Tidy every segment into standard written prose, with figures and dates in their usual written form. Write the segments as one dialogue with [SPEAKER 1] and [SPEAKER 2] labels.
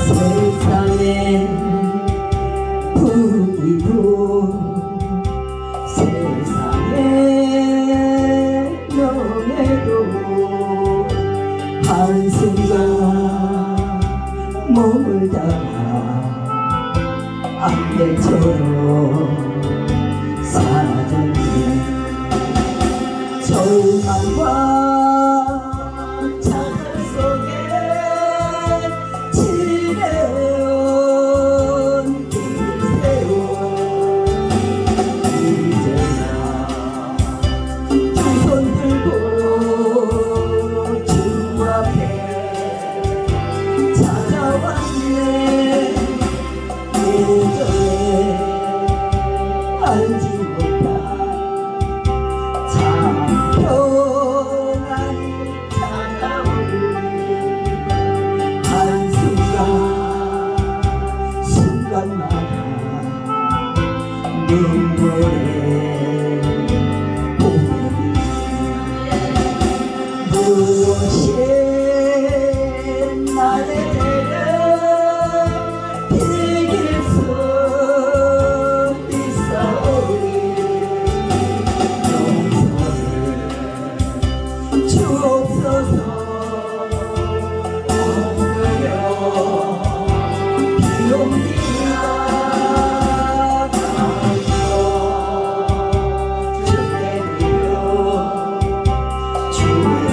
[SPEAKER 1] 세상엔 부귀도 세상에 명예도 한순간 몸을 담아 안개처럼 사라졌네. 절망과 찬양 속에 지내온 이 세월, 이제야 두 손 들고 주 앞에 찾아왔네. 예전에 알지 못한 참 평안이 찾아오니 한순간 순간마다 눈물에 보이니 무엇이 나를 이길 수 있사오니 용서를 주옵소서. 엎드려 비옵니다. 주께 드려 주의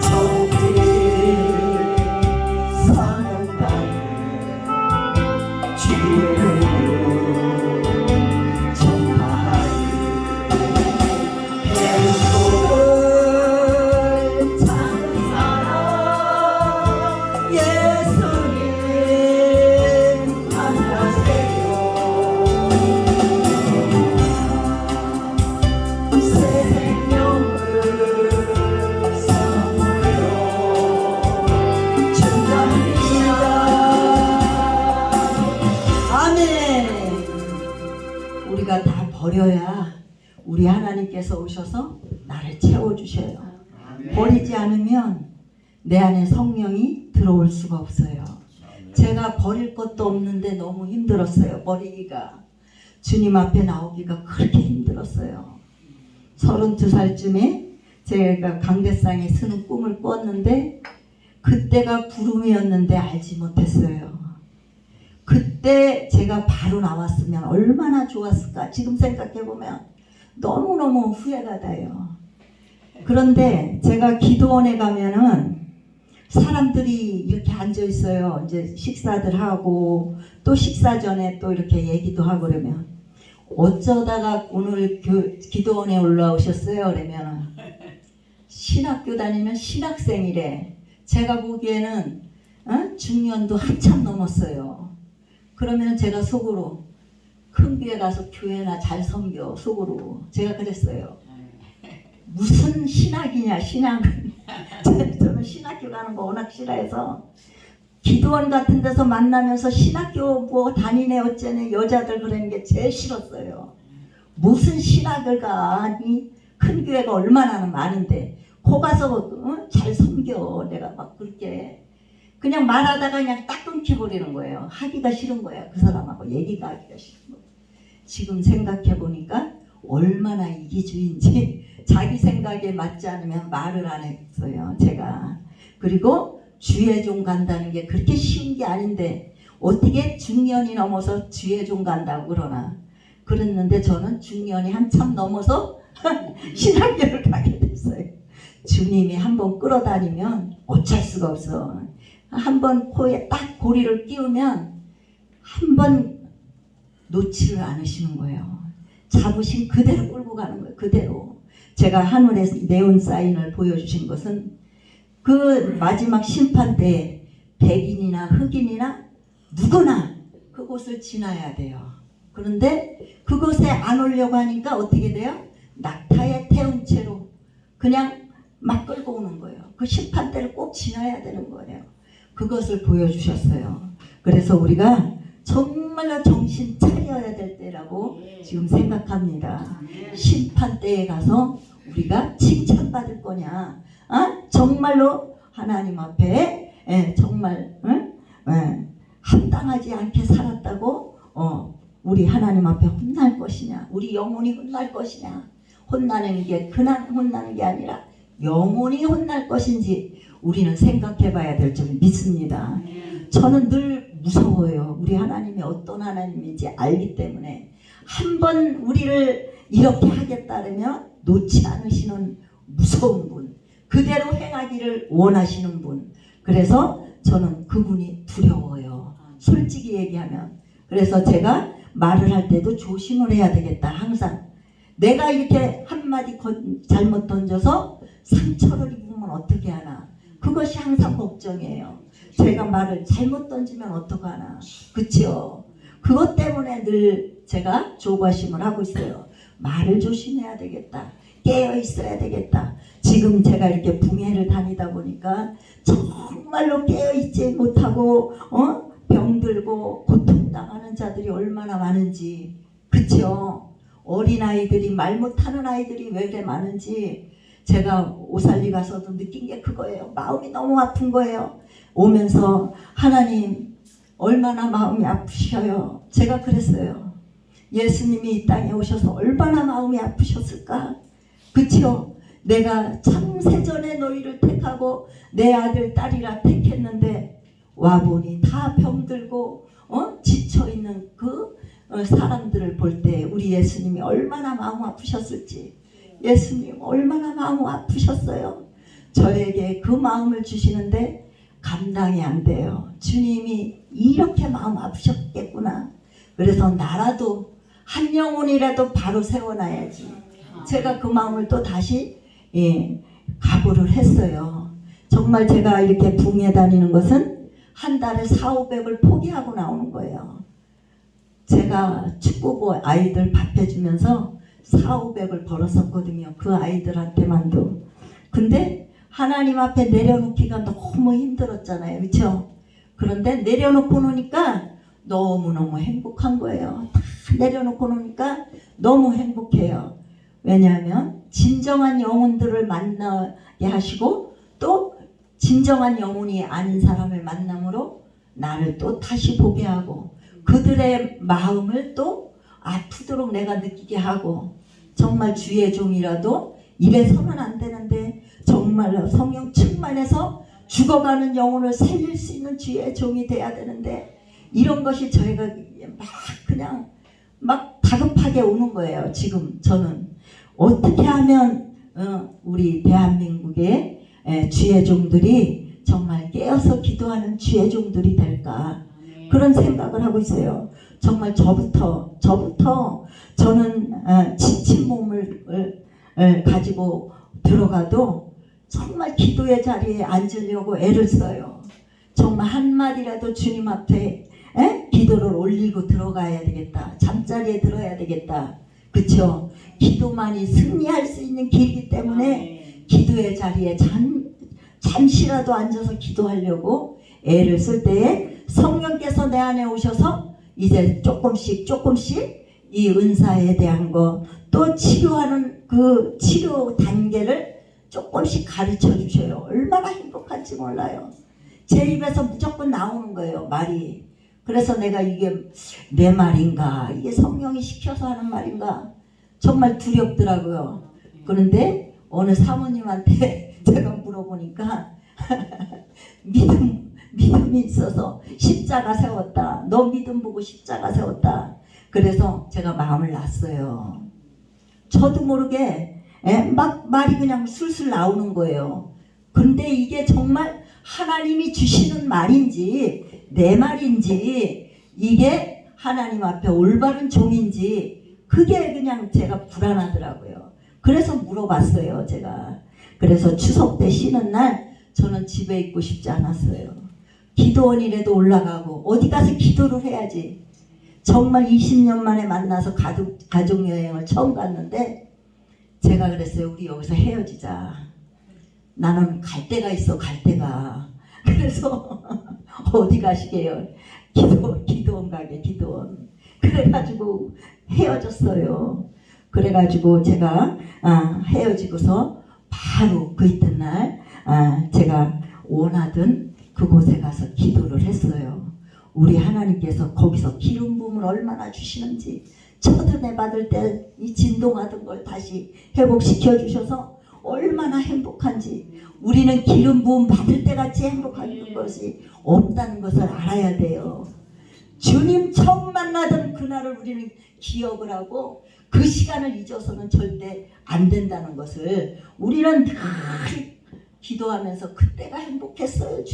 [SPEAKER 1] 정지 사명당에 주의 전하리. 행복을 찾는 사람 예수님 만나세요. 새 생명을 선물로 준답니다. 아멘. 우리가 다 버려야 우리 하나님께서 오셔서 나를 채워주셔요. 버리지 않으면 내 안에 성령이 들어올 수가 없어요. 제가 버릴 것도 없는데 너무 힘들었어요. 버리기가. 주님 앞에 나오기가 그렇게 힘들었어요. 32살쯤에 제가 강대상에 서는 꿈을 꿨는데 그때가 구름이었는데 알지 못했어요. 그때 제가 바로 나왔으면 얼마나 좋았을까. 지금 생각해보면 너무너무 후회가 돼요. 그런데 제가 기도원에 가면은 사람들이 이렇게 앉아 있어요. 이제 식사들 하고 또 식사 전에 또 이렇게 얘기도 하고 그러면 어쩌다가 오늘 기도원에 올라오셨어요? 그러면 신학교 다니면 신학생이래. 제가 보기에는 중년도 한참 넘었어요. 그러면 제가 속으로 큰 교회 가서 교회나 잘 섬겨. 속으로 제가 그랬어요. 무슨 신학이냐 신학은. 저는 신학교 가는 거 워낙 싫어해서 기도원 같은 데서 만나면서 신학교 뭐 다니네 어쩌네 여자들 그러는 게 제일 싫었어요. 무슨 신학을 가. 큰 교회가 얼마나 많은데 거 가서 잘 섬겨. 내가 막 그렇게 그냥 말하다가 그냥 딱 끊겨버리는 거예요. 하기가 싫은 거예요. 그 사람하고 얘기가 하기가 싫은 거예요. 지금 생각해보니까 얼마나 이기주의인지 자기 생각에 맞지 않으면 말을 안 했어요. 제가. 그리고 주의종 간다는 게 그렇게 쉬운 게 아닌데 어떻게 중년이 넘어서 주의종 간다고 그러나. 그랬는데 저는 중년이 한참 넘어서 신학교를 가게 됐어요. 주님이 한번 끌어다니면 어쩔 수가 없어. 한번 코에 딱 고리를 끼우면 한번 놓지를 않으시는 거예요. 잡으신 그대로 끌고 가는 거예요. 그대로. 제가 하늘에 네온 사인을 보여주신 것은 그 마지막 심판 때 백인이나 흑인이나 누구나 그곳을 지나야 돼요. 그런데 그곳에 안 오려고 하니까 어떻게 돼요? 낙타에 태운 채로 그냥 막 끌고 오는 거예요. 그 심판대를 꼭 지나야 되는 거예요. 그것을 보여주셨어요. 그래서 우리가 정말로 정신 차려야 될 때라고 지금 생각합니다. 심판대에 가서 우리가 칭찬받을 거냐, 정말로 하나님 앞에 정말 합당하지 않게 살았다고 우리 하나님 앞에 혼날 것이냐, 우리 영혼이 혼날 것이냐, 혼나는 게 그냥 혼나는 게 아니라 영혼이 혼날 것인지 우리는 생각해 봐야 될 줄 믿습니다. 저는 늘 무서워요. 우리 하나님이 어떤 하나님인지 알기 때문에 한번 우리를 이렇게 하겠다면 놓지 않으시는 무서운 분, 그대로 행하기를 원하시는 분. 그래서 저는 그분이 두려워요. 솔직히 얘기하면. 그래서 제가 말을 할 때도 조심을 해야 되겠다. 항상 내가 이렇게 한마디 잘못 던져서 상처를 입으면 어떻게 하나. 그것이 항상 걱정이에요. 제가 말을 잘못 던지면 어떡하나. 그쵸? 그것 때문에 늘 제가 조바심을 하고 있어요. 말을 조심해야 되겠다. 깨어 있어야 되겠다. 지금 제가 이렇게 붕해를 다니다 보니까 정말로 깨어 있지 못하고 병들고 고통당하는 자들이 얼마나 많은지. 그쵸? 어린아이들이, 말 못하는 아이들이 왜 이렇게 많은지 제가 오살리 가서도 느낀 게 그거예요. 마음이 너무 아픈 거예요. 오면서 하나님 얼마나 마음이 아프셔요. 제가 그랬어요. 예수님이 이 땅에 오셔서 얼마나 마음이 아프셨을까. 그쵸? 내가 창세전에 너희를 택하고 내 아들 딸이라 택했는데 와보니 다 병들고 지쳐있는 그 사람들을 볼 때 우리 예수님이 얼마나 마음 아프셨을지. 예수님 얼마나 마음 아프셨어요. 저에게 그 마음을 주시는데 감당이 안 돼요. 주님이 이렇게 마음 아프셨겠구나. 그래서 나라도 한 영혼이라도 바로 세워놔야지. 제가 그 마음을 또 다시 각오를 했어요. 정말 제가 이렇게 붕에 다니는 것은 한 달에 400~500을 포기하고 나오는 거예요. 제가 축구부 아이들 밥 해주면서 400~500을 벌었었거든요. 그 아이들한테만도. 근데 하나님 앞에 내려놓기가 너무 힘들었잖아요. 그렇죠? 그런데 내려놓고 노니까 너무너무 행복한 거예요. 다 내려놓고 노니까 너무 행복해요. 왜냐하면 진정한 영혼들을 만나게 하시고 또 진정한 영혼이 아닌 사람을 만남으로 나를 또 다시 보게 하고 그들의 마음을 또 아프도록 내가 느끼게 하고 정말 주의 종이라도 입에서는 안 되는데 정말로 성령 충만해서 죽어가는 영혼을 살릴 수 있는 주의 종이 돼야 되는데 이런 것이 저희가 막 그냥 막 다급하게 오는 거예요. 지금 저는 어떻게 하면 우리 대한민국의 주의 종들이 정말 깨어서 기도하는 주의 종들이 될까 그런 생각을 하고 있어요. 정말 저부터 저는 지친 몸을 가지고 들어가도 정말 기도의 자리에 앉으려고 애를 써요. 정말 한마디라도 주님 앞에 기도를 올리고 들어가야 되겠다. 잠자리에 들어야 되겠다. 그쵸? 기도만이 승리할 수 있는 길이기 때문에 기도의 자리에 잠시라도 앉아서 기도하려고 애를 쓸 때에 성령께서 내 안에 오셔서 이제 조금씩 이 은사에 대한 거 또 치료하는 그 치료 단계를 조금씩 가르쳐 주셔요. 얼마나 행복한지 몰라요. 제 입에서 무조건 나오는 거예요. 말이. 그래서 내가 이게 내 말인가 이게 성령이 시켜서 하는 말인가 정말 두렵더라고요. 그런데 어느 사모님한테 제가 물어보니까 믿음이 있어서 십자가 세웠다. 너 믿음 보고 십자가 세웠다. 그래서 제가 마음을 놨어요. 저도 모르게 막 말이 그냥 술술 나오는 거예요. 근데 이게 정말 하나님이 주시는 말인지 내 말인지 이게 하나님 앞에 올바른 종인지 그게 그냥 제가 불안하더라고요. 그래서 물어봤어요. 제가. 그래서 추석 때 쉬는 날 저는 집에 있고 싶지 않았어요. 기도원이라도 올라가고 어디 가서 기도를 해야지. 정말 20년 만에 만나서 가족여행을 처음 갔는데 제가 그랬어요. 우리 여기서 헤어지자. 나는 갈 데가 있어, 갈 데가. 그래서 어디 가시게요? 기도원 가게, 기도원. 그래가지고 헤어졌어요. 그래가지고 제가 헤어지고서 바로 그 이튿날 제가 원하던 그곳에 가서 기도를 했어요. 우리 하나님께서 거기서 기름 부음을 얼마나 주시는지, 첫 은혜 받을 때 이 진동하던 걸 다시 회복시켜 주셔서 얼마나 행복한지, 우리는 기름 부음 받을 때 같이 행복한 것이 없다는 것을 알아야 돼요. 주님 처음 만나던 그날을 우리는 기억을 하고 그 시간을 잊어서는 절대 안 된다는 것을 우리는 늘 기도하면서 그때가 행복했어요.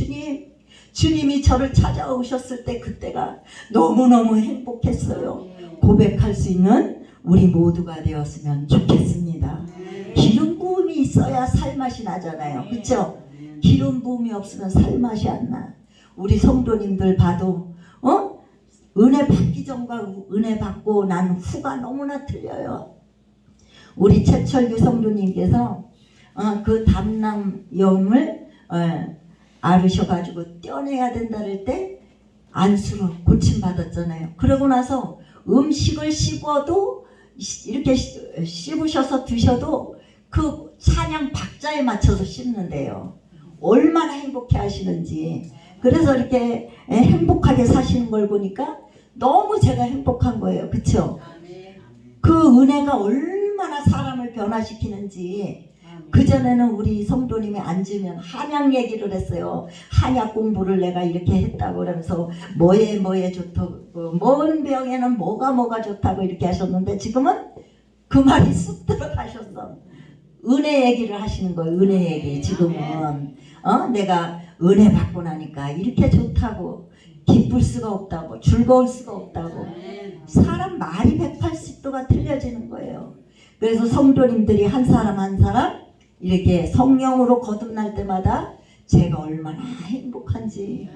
[SPEAKER 1] 주님이 저를 찾아오셨을 때 그때가 너무너무 행복했어요. 고백할 수 있는 우리 모두가 되었으면 좋겠습니다. 기름 부음이 있어야 살맛이 나잖아요. 그렇죠? 기름 부음이 없으면 살맛이 안 나. 우리 성도님들 봐도 은혜 받기 전과 은혜 받고 난 후가 너무나 틀려요. 우리 최철규 성도님께서 그 담낭염을 앓으셔가지고 떼어내야 된다를 때 안수로 고침받았잖아요. 그러고 나서 음식을 씹어도 이렇게 씹으셔서 드셔도 그 찬양 박자에 맞춰서 씹는데요. 얼마나 행복해 하시는지. 그래서 이렇게 행복하게 사시는 걸 보니까 너무 제가 행복한 거예요. 그쵸? 그 은혜가 얼마나 사람을 변화시키는지. 그전에는 우리 성도님이 앉으면 한약 얘기를 했어요. 한약 공부를 내가 이렇게 했다고 그러면서 뭐에 좋다고, 뭔 병에는 뭐가 좋다고 이렇게 하셨는데 지금은 그 말이 쑥 들어가셨어. 은혜 얘기를 하시는 거예요. 은혜 얘기. 지금은 내가 은혜 받고 나니까 이렇게 좋다고, 기쁠 수가 없다고, 즐거울 수가 없다고. 사람 말이 180도가 틀려지는 거예요. 그래서 성도님들이 한 사람 한 사람 이렇게 성령으로 거듭날 때마다 제가 얼마나 행복한지.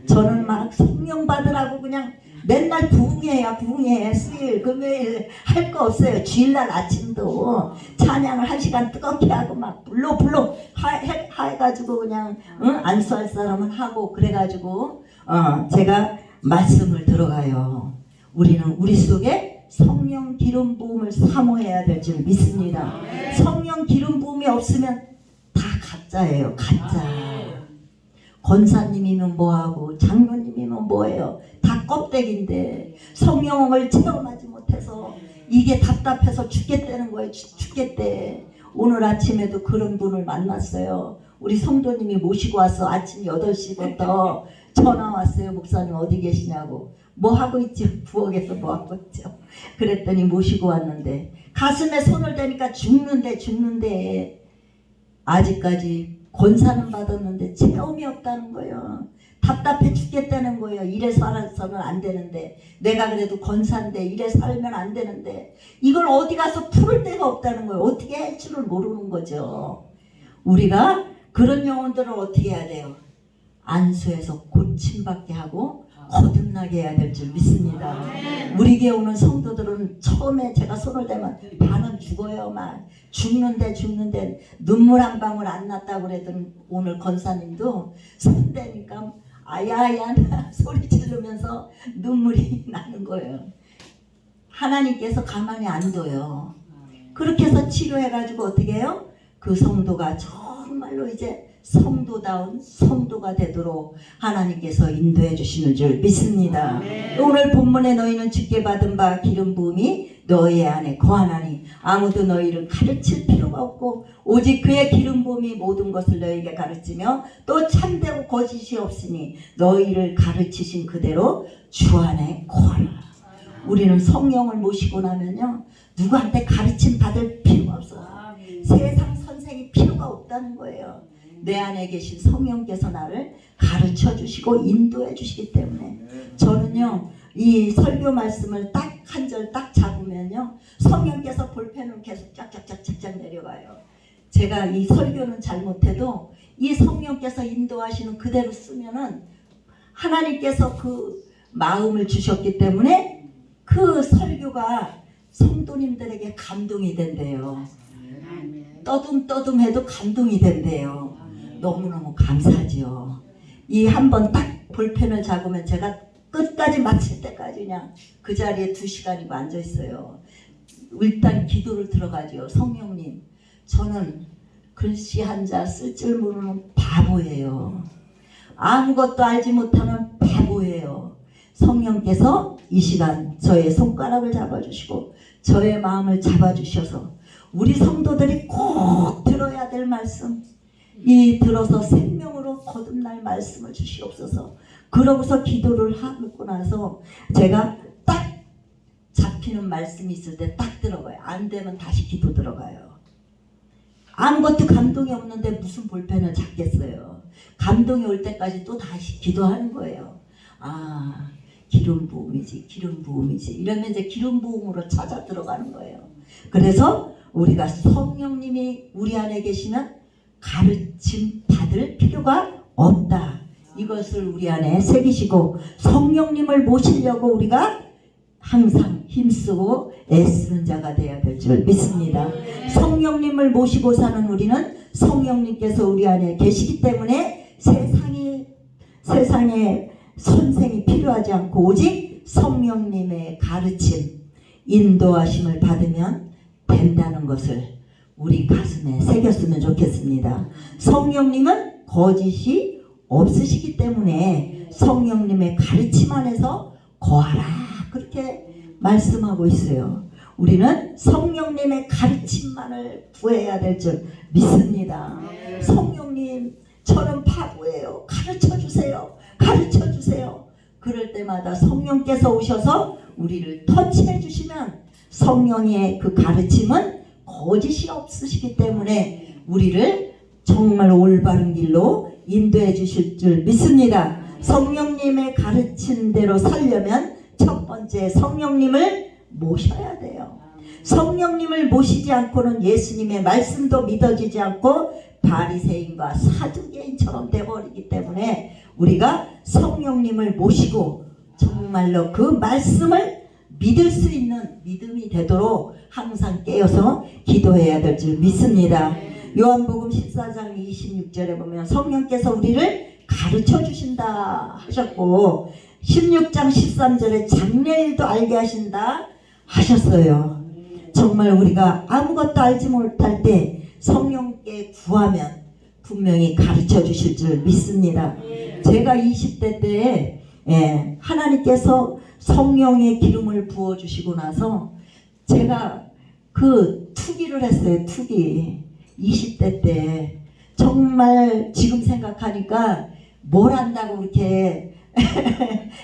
[SPEAKER 1] 저는 막 성령 받으라고 그냥 맨날 부흥회 수요일 금요일 할 거 없어요. 주일날 아침도 찬양을 1시간 뜨겁게 하고 막 불러 해가지고 그냥 안수할 사람은 하고. 그래가지고 제가 말씀을 들어가요. 우리는 우리 속에 성령 기름 부음을 사모해야 될 줄 믿습니다. 성령 기름 부음이 없으면 다 가짜예요. 가짜. 권사님이면 뭐하고 장로님이면 뭐예요. 다 껍데기인데 성령을 체험하지 못해서 이게 답답해서 죽겠다는 거예요. 죽겠대. 오늘 아침에도 그런 분을 만났어요. 우리 성도님이 모시고 와서 아침 8시부터 전화 왔어요. 목사님 어디 계시냐고. 뭐 하고 있지? 부엌에서 뭐 하고 있죠? 그랬더니 모시고 왔는데 가슴에 손을 대니까 죽는데 아직까지 권사는 받았는데 체험이 없다는 거예요. 답답해 죽겠다는 거예요. 이래 살아서는 안 되는데, 내가 그래도 권사인데 이래 살면 안 되는데 이걸 어디 가서 풀을 데가 없다는 거예요. 어떻게 할 줄을 모르는 거죠. 우리가 그런 영혼들을 어떻게 해야 돼요? 안수해서 고침받게 하고 거듭나게 해야 될 줄 믿습니다. 우리 교회 오는 성도들은 처음에 제가 손을 대면 반은 죽어요. 막 죽는데 눈물 한 방울 안 났다고 그랬더니 오늘 권사님도 손 대니까 아야야 소리 지르면서 눈물이 나는 거예요. 하나님께서 가만히 안 둬요. 그렇게 해서 치료해가지고 어떻게 해요? 그 성도가 정말로 이제 성도다운 성도가 되도록 하나님께서 인도해 주시는 줄 믿습니다. 오늘 본문에 너희는 주께 받은 바 기름 부음이 너희 안에 거하나니 아무도 너희를 가르칠 필요가 없고 오직 그의 기름 부음이 모든 것을 너희에게 가르치며 또 참되고 거짓이 없으니 너희를 가르치신 그대로 주 안에 거하라. 우리는 성령을 모시고 나면요 누구한테 가르침 받을 필요가 없어요. 세상 선생이 필요가 없다는 거예요. 내 안에 계신 성령께서 나를 가르쳐 주시고 인도해 주시기 때문에 저는요 이 설교 말씀을 딱 한 절 딱 잡으면요 성령께서 볼펜을 계속 쫙쫙쫙쫙 내려가요. 제가 이 설교는 잘못해도 이 성령께서 인도하시는 그대로 쓰면은 하나님께서 그 마음을 주셨기 때문에 그 설교가 성도님들에게 감동이 된대요. 떠듬떠듬해도 감동이 된대요. 너무너무 감사하지요. 이 한 번 딱 볼펜을 잡으면 제가 끝까지 마칠 때까지 그냥 그 자리에 2시간이고 앉아 있어요. 일단 기도를 들어가죠. 성령님, 저는 글씨 한자 쓸 줄 모르는 바보예요. 아무것도 알지 못하는 바보예요. 성령께서 이 시간 저의 손가락을 잡아주시고 저의 마음을 잡아주셔서 우리 성도들이 꼭 들어야 될 말씀, 이 들어서 생명으로 거듭날 말씀을 주시옵소서. 그러고서 기도를 하고 나서 제가 딱 잡히는 말씀이 있을 때 딱 들어가요. 안 되면 다시 기도 들어가요. 아무것도 감동이 없는데 무슨 볼펜을 잡겠어요. 감동이 올 때까지 또 다시 기도하는 거예요. 아, 기름 부음이지, 기름 부음이지. 이러면 이제 기름 부음으로 찾아 들어가는 거예요. 그래서 우리가 성령님이 우리 안에 계시면 가르침 받을 필요가 없다. 이것을 우리 안에 새기시고 성령님을 모시려고 우리가 항상 힘쓰고 애쓰는 자가 되어야 될 줄 믿습니다. 성령님을 모시고 사는 우리는 성령님께서 우리 안에 계시기 때문에 세상에 선생이 필요하지 않고 오직 성령님의 가르침, 인도하심을 받으면 된다는 것을 우리 가슴에 새겼으면 좋겠습니다. 성령님은 거짓이 없으시기 때문에 성령님의 가르침 안에서 거하라, 그렇게 말씀하고 있어요. 우리는 성령님의 가르침만을 구해야 될 줄 믿습니다. 성령님, 저는 바보예요. 가르쳐주세요. 가르쳐주세요. 그럴 때마다 성령께서 오셔서 우리를 터치해 주시면 성령의 그 가르침은 거짓이 없으시기 때문에 우리를 정말 올바른 길로 인도해 주실 줄 믿습니다. 성령님의 가르침대로 살려면 첫 번째 성령님을 모셔야 돼요. 성령님을 모시지 않고는 예수님의 말씀도 믿어지지 않고 바리새인과 사두개인처럼 되어버리기 때문에 우리가 성령님을 모시고 정말로 그 말씀을 믿을 수 있는 믿음이 되도록 항상 깨어서 기도해야 될 줄 믿습니다. 요한복음 14장 26절에 보면 성령께서 우리를 가르쳐 주신다 하셨고 16장 13절에 장래일도 알게 하신다 하셨어요. 정말 우리가 아무것도 알지 못할 때 성령께 구하면 분명히 가르쳐 주실 줄 믿습니다. 제가 20대 때에 하나님께서 성령의 기름을 부어주시고 나서 제가 그 투기를 했어요. 투기. 20대 때 정말 지금 생각하니까 뭘 한다고 그렇게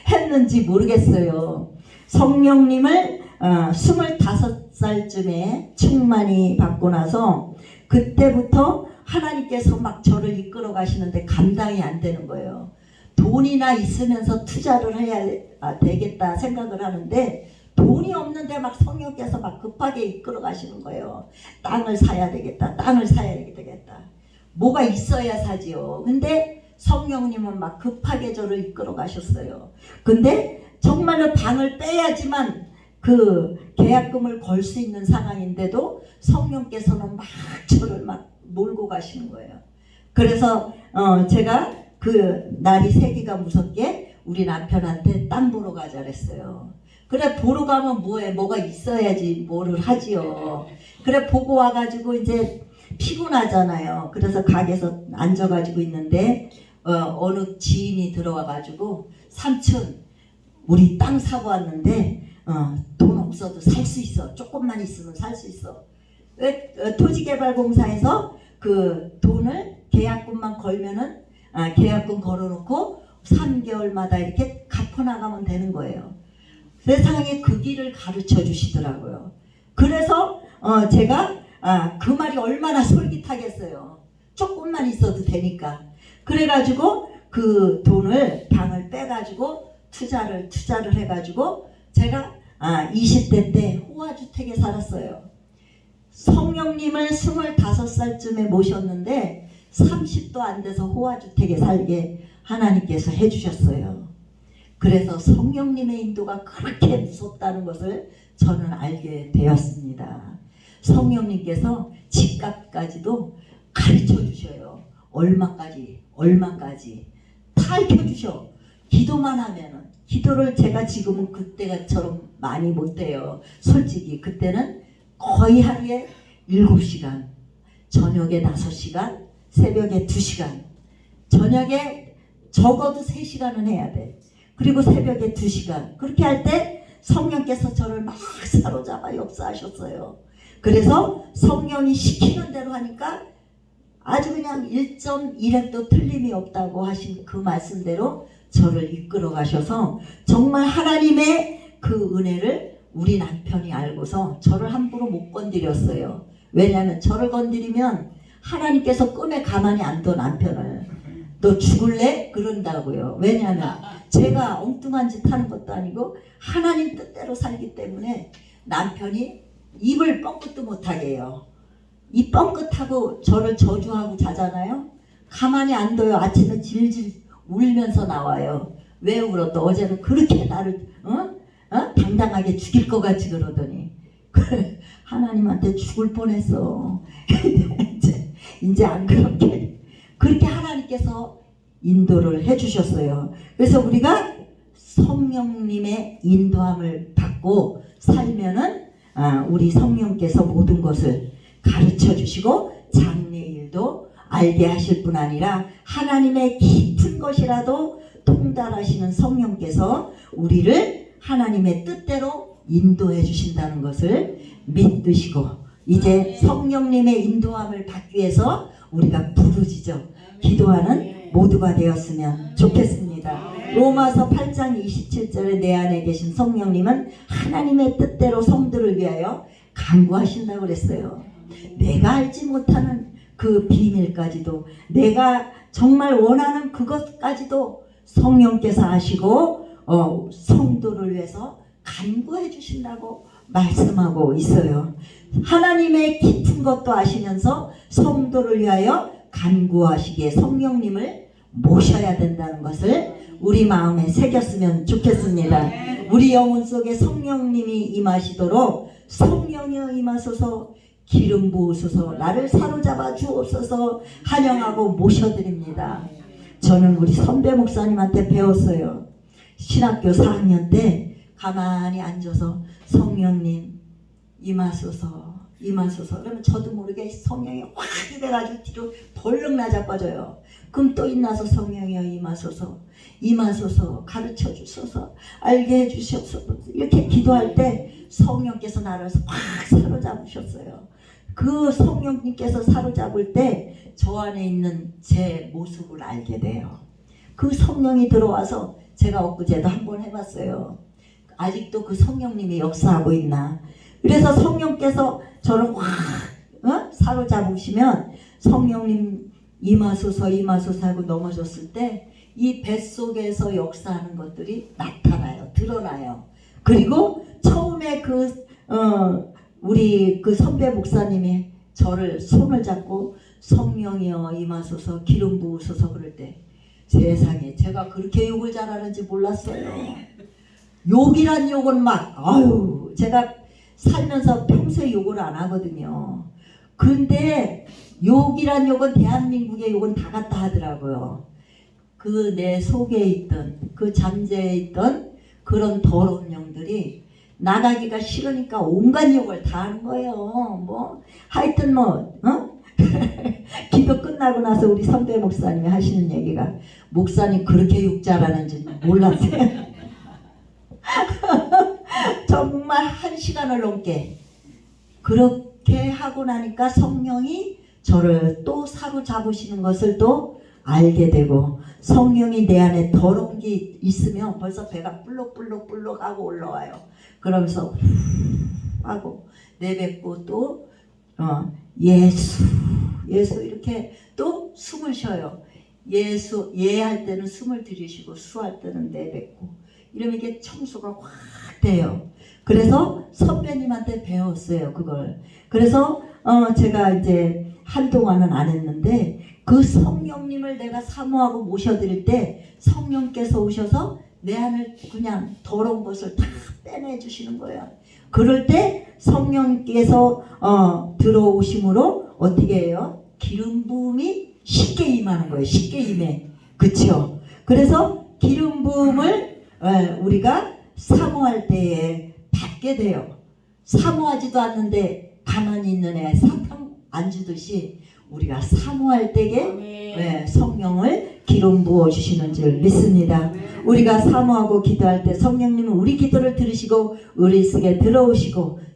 [SPEAKER 1] 했는지 모르겠어요. 성령님을 25살쯤에 충만히 받고 나서 그때부터 하나님께서 막 저를 이끌어 가시는데 감당이 안 되는 거예요. 돈이나 있으면서 투자를 해야 되겠다 생각을 하는데 돈이 없는데 막 성령께서 막 급하게 이끌어 가시는 거예요. 땅을 사야 되겠다. 땅을 사야 되겠다. 뭐가 있어야 사지요. 근데 성령님은 막 급하게 저를 이끌어 가셨어요. 근데 정말로 방을 빼야지만 그 계약금을 걸 수 있는 상황인데도 성령께서는 막 저를 막 몰고 가시는 거예요. 그래서 제가 그 날이 새기가 무섭게 우리 남편한테 땅 보러 가자 그랬어요. 그래 보러 가면 뭐해, 뭐가 있어야지 뭐를 하지요. 그래 보고 와가지고 이제 피곤하잖아요. 그래서 가게에서 앉아가지고 있는데 어느 지인이 들어와가지고 삼촌 우리 땅 사고 왔는데 돈 없어도 살 수 있어. 조금만 있으면 살 수 있어. 토지개발공사에서 그 돈을 계약금만 걸면은 계약금 걸어놓고 3개월마다 이렇게 갚아나가면 되는 거예요. 세상에 그 길을 가르쳐 주시더라고요. 그래서 제가 그 말이 얼마나 솔깃하겠어요. 조금만 있어도 되니까. 그래가지고 그 돈을 방을 빼가지고 투자를 해가지고 제가 20대 때 호화주택에 살았어요. 성령님을 25살쯤에 모셨는데 30도 안 돼서 호화주택에 살게 하나님께서 해주셨어요. 그래서 성령님의 인도가 그렇게 무섭다는 것을 저는 알게 되었습니다. 성령님께서 집값까지도 가르쳐 주셔요. 얼마까지 다 알려주셔. 기도만 하면은. 기도를 제가 지금은 그때처럼 많이 못해요. 솔직히 그때는 거의 하루에 7시간, 저녁에 5시간, 새벽에 2시간, 저녁에 적어도 3시간은 해야 돼. 그리고 새벽에 2시간. 그렇게 할 때 성령께서 저를 막 사로잡아 역사하셨어요. 그래서 성령이 시키는 대로 하니까 아주 그냥 1.1획도 틀림이 없다고 하신 그 말씀대로 저를 이끌어 가셔서 정말 하나님의 그 은혜를 우리 남편이 알고서 저를 함부로 못 건드렸어요. 왜냐하면 저를 건드리면 하나님께서 꿈에 가만히 안 둬 남편을. 너 죽을래? 그런다고요. 왜냐하면 제가 엉뚱한 짓 하는 것도 아니고 하나님 뜻대로 살기 때문에 남편이 입을 뻥끗도 못하게 해요. 이 뻥끗하고 저를 저주하고 자잖아요. 가만히 안 둬요. 아침에 질질 울면서 나와요. 왜 울었어? 어제는 그렇게 나를 당당하게 죽일 것 같이 그러더니 하나님한테 죽을 뻔했어. 이제 안 그렇게 하나님께서 인도를 해주셨어요. 그래서 우리가 성령님의 인도함을 받고 살면은 우리 성령께서 모든 것을 가르쳐 주시고 장래일도 알게 하실 뿐 아니라 하나님의 깊은 것이라도 통달하시는 성령께서 우리를 하나님의 뜻대로 인도해 주신다는 것을 믿으시고 이제 성령님의 인도함을 받기 위해서 우리가 부르짖어 기도하는 모두가 되었으면 좋겠습니다. 로마서 8장 27절에 내 안에 계신 성령님은 하나님의 뜻대로 성도를 위하여 간구하신다고 그랬어요. 내가 알지 못하는 그 비밀까지도 내가 정말 원하는 그것까지도 성령께서 아시고 성도를 위해서 간구해 주신다고 말씀하고 있어요. 하나님의 깊은 것도 아시면서 성도를 위하여 간구하시기에 성령님을 모셔야 된다는 것을 우리 마음에 새겼으면 좋겠습니다. 우리 영혼 속에 성령님이 임하시도록 성령이여 임하소서 기름 부으소서 나를 사로잡아 주옵소서 환영하고 모셔드립니다. 저는 우리 선배 목사님한테 배웠어요. 신학교 4학년 때 가만히 앉아서 성령님 임하소서 그러면 저도 모르게 성령이 확 이래가지고 뒤로 벌렁 나자빠져요. 그럼 또 인나서 성령이여 임하소서 가르쳐 주소서 알게 해주시옵소서 이렇게 기도할 때 성령께서 나를 확 사로잡으셨어요. 그 성령님께서 사로잡을 때 저 안에 있는 제 모습을 알게 돼요. 그 성령이 들어와서 제가 엊그제도 한번 해봤어요. 아직도 그 성령님이 역사하고 있나. 그래서 성령께서 저를 확 사로잡으시면 성령님 임하소서 하고 넘어졌을 때 이 뱃속에서 역사하는 것들이 나타나요. 드러나요. 그리고 처음에 우리 그 선배 목사님이 저를 손을 잡고 성령이여 임하소서 기름 부으소서 그럴 때 세상에 제가 그렇게 욕을 잘하는지 몰랐어요. 욕이란 욕은 막 제가 살면서 평소에 욕을 안 하거든요. 근데 욕이란 욕은 대한민국의 욕은 다 갖다 하더라고요. 그 내 속에 있던 그 잠재에 있던 그런 더러운 영들이 나가기가 싫으니까 온갖 욕을 다 하는 거예요. 하여튼 기도 끝나고 나서 우리 선배 목사님이 하시는 얘기가 목사님 그렇게 욕 잘하는지 몰랐어요. 정말 1시간을 넘게 그렇게 하고 나니까 성령이 저를 또 사로잡으시는 것을 또 알게 되고 성령이 내 안에 더러운 게 있으면 벌써 배가 불룩불룩 하고 올라와요. 그러면서 후 하고 내뱉고 또 예수 이렇게 또 숨을 쉬어요. 예수 할 때는 숨을 들이쉬고 수할 때는 내뱉고 이러면 이게 청소가 확 돼요. 그래서 선배님한테 배웠어요 그걸. 그래서 제가 이제 한동안은 안 했는데 그 성령님을 내가 사모하고 모셔드릴 때 성령께서 오셔서 내 안을 그냥 더러운 것을 다 빼내주시는 거예요. 그럴 때 성령께서 들어오심으로 어떻게 해요? 기름 부음이 쉽게 임하는 거예요. 쉽게 임해. 그쵸? 그래서 기름 부음을 우리가 사모할 때에 받게 돼요. 사모하지도 않는데 가만히 있는 애 사탕 안 주듯이 우리가 사모할 때에 성령을 기름 부어 주시는 줄 믿습니다. 우리가 사모하고 기도할 때 성령님은 우리 기도를 들으시고 우리 속에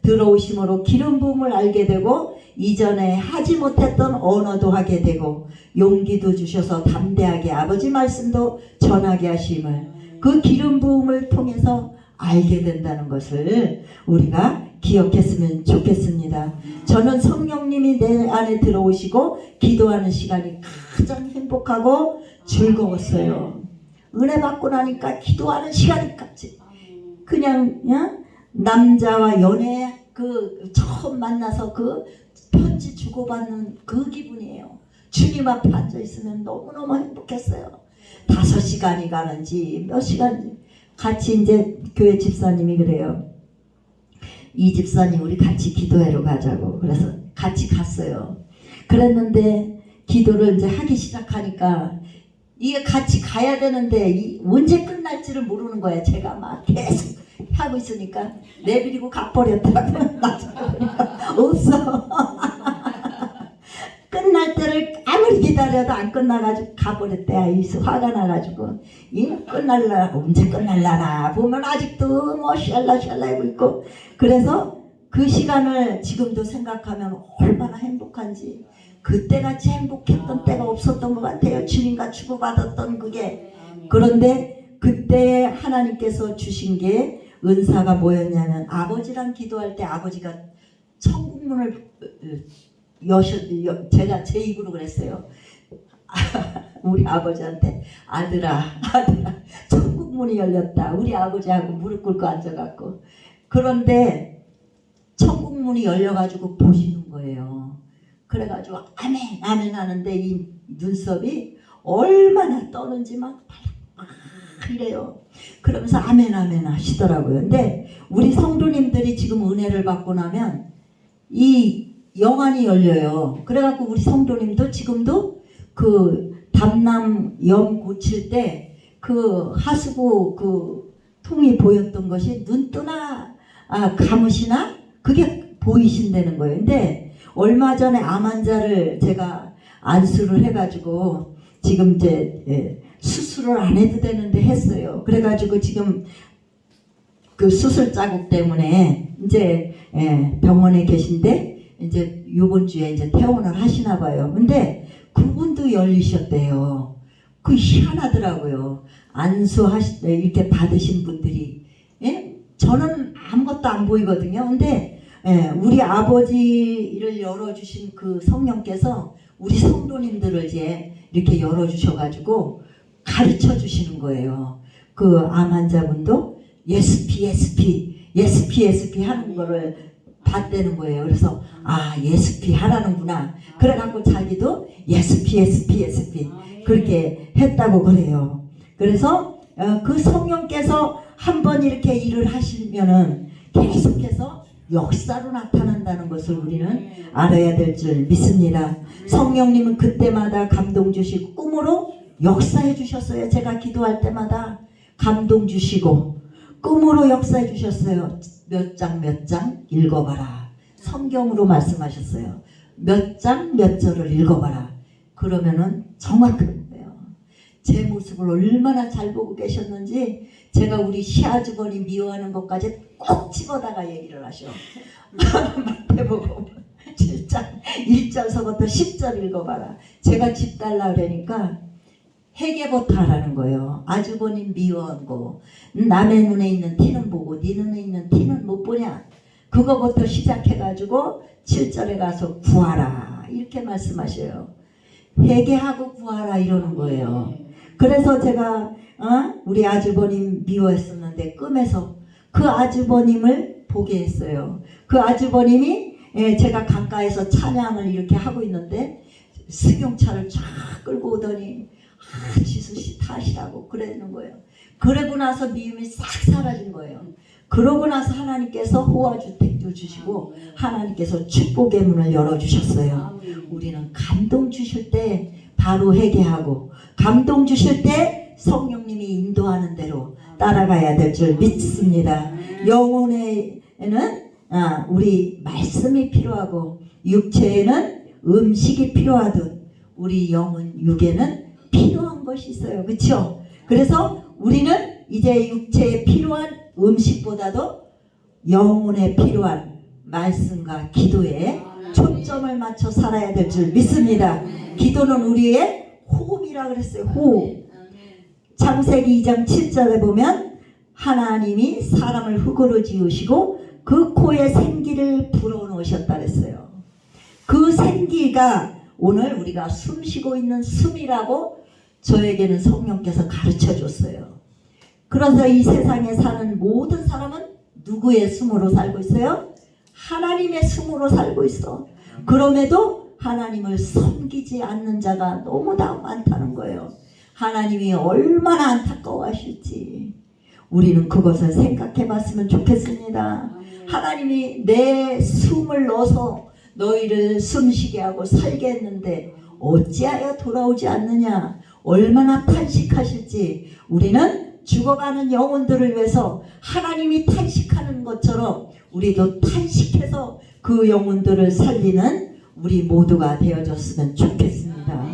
[SPEAKER 1] 들어오심으로 기름 부음을 알게 되고 이전에 하지 못했던 언어도 하게 되고 용기도 주셔서 담대하게 아버지 말씀도 전하게 하심을 그 기름 부음을 통해서 알게 된다는 것을 우리가 기억했으면 좋겠습니다. 저는 성령님이 내 안에 들어오시고 기도하는 시간이 가장 행복하고 즐거웠어요. 은혜 받고 나니까 기도하는 시간이 그냥 남자와 연애 처음 만나서 편지 주고받는 그 기분이에요. 주님 앞에 앉아있으면 너무너무 행복했어요. 5시간이 가는지 몇 시간인지 같이 이제 교회 집사님이 그래요. 이 집사님 우리 같이 기도회로 가자고 그래서 같이 갔어요. 그랬는데 기도를 이제 하기 시작하니까 이게 같이 가야 되는데 언제 끝날지를 모르는 거예요. 제가 막 계속 하고 있으니까 내버리고 가버렸더라고요. 없어. 끝날 때를 아무리 기다려도 안 끝나가지고 가버렸대. 화가 나가지고 언제 끝날라나 보면 아직도 뭐 샬라샬라 있고 그래서 그 시간을 지금도 생각하면 얼마나 행복한지 그때같이 행복했던 때가 없었던 것 같아요. 주님과 주고받았던 그게. 그런데 그때 하나님께서 주신 게 은사가 뭐였냐면 아버지랑 기도할 때 아버지가 천국문을 제가 제 입으로 그랬어요. 우리 아버지한테 아들아 천국문이 열렸다. 우리 아버지하고 무릎 꿇고 앉아갖고 그런데 천국문이 열려가지고 보시는 거예요. 그래가지고 아멘 아멘 하는데 이 눈썹이 얼마나 떠는지 막 이래요. 그러면서 아멘 아멘 하시더라고요. 근데 우리 성도님들이 지금 은혜를 받고 나면 이 영안이 열려요. 그래갖고 우리 성도님도 지금도 담낭 염 고칠 때 하수구 통이 보였던 것이 눈뜨나 감으시나 그게 보이신다는 거예요. 근데 얼마 전에 암 환자를 제가 안수를 해가지고 지금 이제 수술을 안 해도 되는데 했어요. 그래가지고 지금 그 수술 자국 때문에 이제 병원에 계신데 이제 요번 주에 이제 퇴원을 하시나 봐요. 근데 그분도 열리셨대요. 그 희한하더라고요. 이렇게 받으신 분들이 저는 아무것도 안 보이거든요. 근데 우리 아버지를 열어주신 그 성령께서 우리 성도님들을 이제 이렇게 열어주셔가지고 가르쳐 주시는 거예요. 그 암 환자분도 예스피 하는 거를 봤다는 거예요. 그래서 예스피 하라는구나. 그래갖고 자기도 예스피 그렇게 했다고 그래요. 그래서 그 성령께서 한번 이렇게 일을 하시면은 계속해서 역사로 나타난다는 것을 우리는 알아야 될 줄 믿습니다. 성령님은 그때마다 감동 주시고 꿈으로 역사해 주셨어요. 제가 기도할 때마다 감동 주시고 꿈으로 역사해 주셨어요. 몇 장 읽어봐라. 성경으로 말씀하셨어요. 몇 장 몇 절을 읽어봐라. 그러면은 정확한 거예요. 제 모습을 얼마나 잘 보고 계셨는지 제가 우리 시아주머니 미워하는 것까지 꼭 집어다가 얘기를 하셔. 마태복음 7장 1절서부터 10절 읽어봐라. 제가 집 달라 그러니까 회개부터 하라는 거예요. 아주버님 미워한 거. 남의 눈에 있는 티는 보고 네 눈에 있는 티는 못 보냐. 그거부터 시작해가지고 7절에 가서 구하라. 이렇게 말씀하셔요. 회개하고 구하라 이러는 거예요. 그래서 제가 우리 아주버님 미워했었는데 꿈에서 그 아주버님을 보게 했어요. 그 아주버님이 제가 강가에서 찬양을 이렇게 하고 있는데 승용차를 쫙 끌고 오더니 지수씨 타시라고 그러는 거예요. 그러고 나서 미움이 싹 사라진 거예요. 그러고 나서 하나님께서 호화주택도 주시고 하나님께서 축복의 문을 열어주셨어요. 우리는 감동 주실 때 바로 회개하고 감동 주실 때 성령님이 인도하는 대로 따라가야 될 줄 믿습니다. 영혼에는 우리 말씀이 필요하고 육체에는 음식이 필요하듯 우리 영혼 육에는 필요한 것이 있어요. 그렇죠? 그래서 우리는 이제 육체에 필요한 음식보다도 영혼에 필요한 말씀과 기도에 초점을 맞춰 살아야 될 줄 믿습니다. 기도는 우리의 호흡이라 그랬어요. 호흡. 창세기 2장 7절에 보면 하나님이 사람을 흙으로 지으시고 그 코에 생기를 불어넣으셨다 그랬어요. 그 생기가 오늘 우리가 숨 쉬고 있는 숨이라고 저에게는 성령께서 가르쳐 줬어요. 그래서 이 세상에 사는 모든 사람은 누구의 숨으로 살고 있어요? 하나님의 숨으로 살고 있어. 그럼에도 하나님을 섬기지 않는 자가 너무나 많다는 거예요. 하나님이 얼마나 안타까워하실지 우리는 그것을 생각해 봤으면 좋겠습니다. 하나님이 내 숨을 넣어서 너희를 숨쉬게 하고 살게 했는데 어찌하여 돌아오지 않느냐. 얼마나 탄식하실지 우리는 죽어가는 영혼들을 위해서 하나님이 탄식하는 것처럼 우리도 탄식해서 그 영혼들을 살리는 우리 모두가 되어졌으면 좋겠습니다.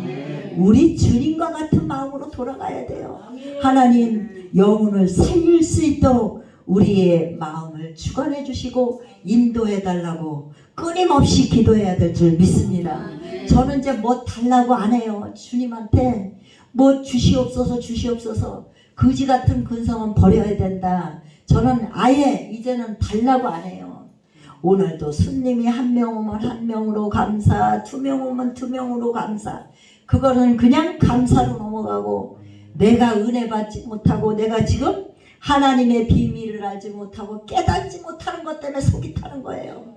[SPEAKER 1] 우리 주님과 같은 마음으로 돌아가야 돼요. 하나님 영혼을 살릴 수 있도록 우리의 마음을 주관해 주시고 인도해 달라고 끊임없이 기도해야 될 줄 믿습니다. 저는 이제 뭐 달라고 안 해요. 주님한테 뭐 주시옵소서 주시옵소서. 거지 같은 근성은 버려야 된다. 저는 아예 이제는 달라고 안 해요. 오늘도 손님이 한 명 오면 한 명으로 감사, 두 명 오면 두 명으로 감사. 그거는 그냥 감사로 넘어가고 내가 은혜 받지 못하고 내가 지금 하나님의 비밀을 알지 못하고 깨닫지 못하는 것 때문에 속이 타는 거예요.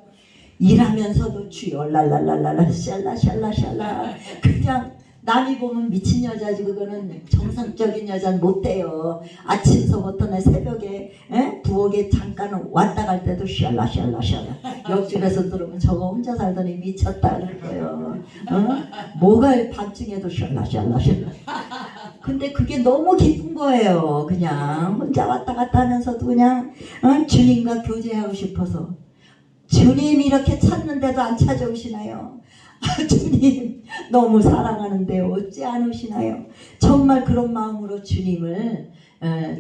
[SPEAKER 1] 일하면서도 주여 랄랄랄랄라 샬라샬라샬라 그냥 남이 보면 미친 여자지 그거는 정상적인 여자는 못 돼요. 아침서부터 새벽에 부엌에 잠깐 왔다 갈 때도 샬라샬라샬라 옆집에서 들으면 저거 혼자 살더니 미쳤다는 거예요. 뭐가 밤중에도 샬라샬라샬라 근데 그게 너무 기쁜 거예요. 그냥 혼자 왔다 갔다 하면서도 그냥 주님과 교제하고 싶어서 주님 이렇게 찾는데도 안 찾아오시나요? 주님 너무 사랑하는데 어찌 안 오시나요? 정말 그런 마음으로 주님을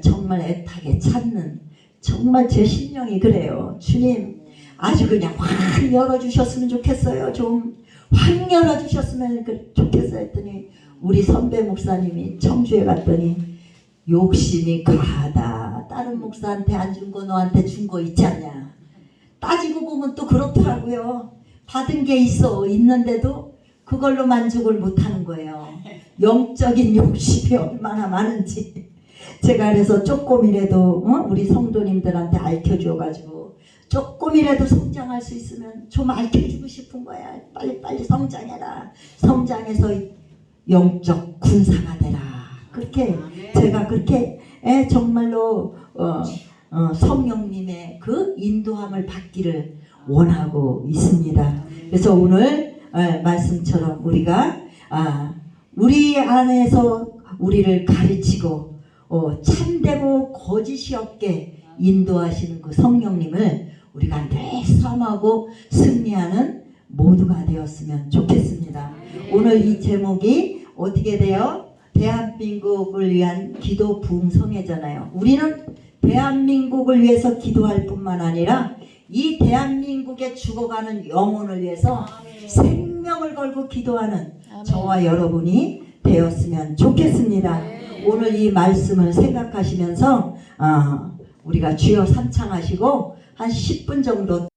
[SPEAKER 1] 정말 애타게 찾는 정말 제 심령이 그래요. 주님 아주 그냥 확 열어주셨으면 좋겠어요. 좀 확 열어주셨으면 좋겠어요 했더니 우리 선배 목사님이 청주에 갔더니 욕심이 과하다. 다른 목사한테 안 준 거 너한테 준 거 있지 않냐. 따지고 보면 또 그렇더라고요. 받은 게 있어 있는데도 그걸로 만족을 못하는 거예요. 영적인 욕심이 얼마나 많은지 제가 그래서 조금이라도 우리 성도님들한테 알려줘가지고 조금이라도 성장할 수 있으면 좀 알려주고 싶은 거야. 빨리빨리 성장해라. 성장해서 영적 군사가 되라. 그렇게 제가 그렇게 정말로 성령님의 그 인도함을 받기를 원하고 있습니다. 그래서 오늘 말씀처럼 우리가 우리 안에서 우리를 가르치고 참되고 거짓이 없게 인도하시는 그 성령님을 우리가 늘 삶하고 승리하는 모두가 되었으면 좋겠습니다. 오늘 이 제목이 어떻게 돼요? 대한민국을 위한 기도 부흥성회잖아요. 우리는 대한민국을 위해서 기도할 뿐만 아니라 이 대한민국에 죽어가는 영혼을 위해서 생명을 걸고 기도하는 저와 여러분이 되었으면 좋겠습니다. 오늘 이 말씀을 생각하시면서 우리가 주여 삼창하시고 한 10분 정도